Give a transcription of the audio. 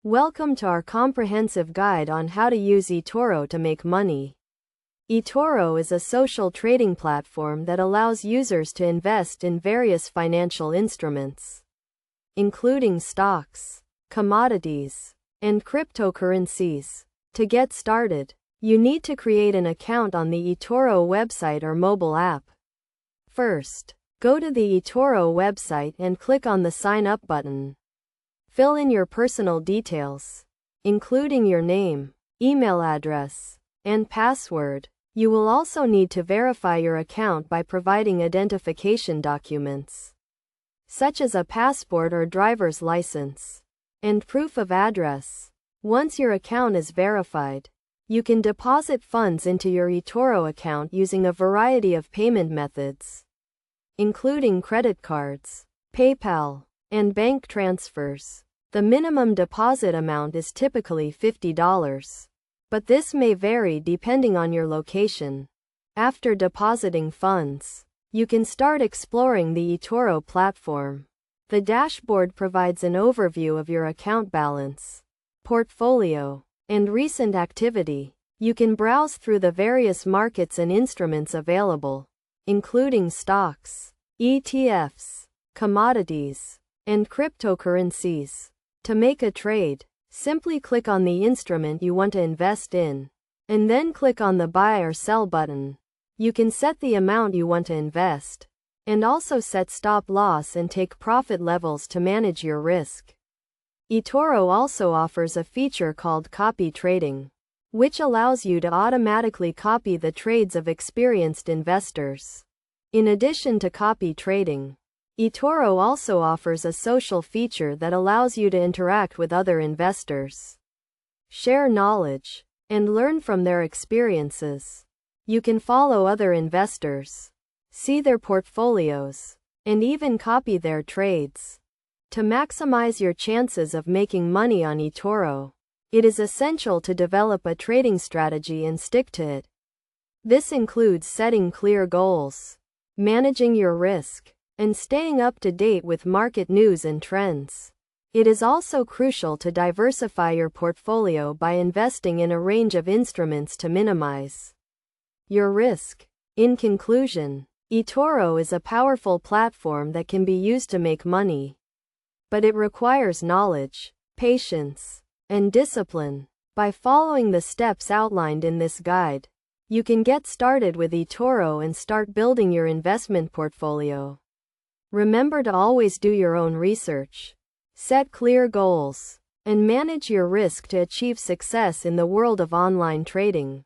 Welcome to our comprehensive guide on how to use Etoro to make money. Etoro is a social trading platform that allows users to invest in various financial instruments, including stocks, commodities, and cryptocurrencies. To get started, you need to create an account on the Etoro website or mobile app. First, go to the Etoro website and click on the Sign Up button. Fill in your personal details, including your name, email address, and password. You will also need to verify your account by providing identification documents, such as a passport or driver's license, and proof of address. Once your account is verified, you can deposit funds into your Etoro account using a variety of payment methods, including credit cards, PayPal, and bank transfers. The minimum deposit amount is typically $50, but this may vary depending on your location. After depositing funds, you can start exploring the Etoro platform. The dashboard provides an overview of your account balance, portfolio, and recent activity. You can browse through the various markets and instruments available, including stocks, ETFs, commodities, and cryptocurrencies. To make a trade, simply click on the instrument you want to invest in, and then click on the buy or sell button. You can set the amount you want to invest, and also set stop loss and take profit levels to manage your risk. Etoro also offers a feature called copy trading, which allows you to automatically copy the trades of experienced investors. In addition to copy trading, Etoro also offers a social feature that allows you to interact with other investors, share knowledge, and learn from their experiences. You can follow other investors, see their portfolios, and even copy their trades. To maximize your chances of making money on Etoro, it is essential to develop a trading strategy and stick to it. This includes setting clear goals, managing your risk, and staying up to date with market news and trends. It is also crucial to diversify your portfolio by investing in a range of instruments to minimize your risk. In conclusion, Etoro is a powerful platform that can be used to make money, but it requires knowledge, patience, and discipline. By following the steps outlined in this guide, you can get started with Etoro and start building your investment portfolio. Remember to always do your own research, set clear goals, and manage your risk to achieve success in the world of online trading.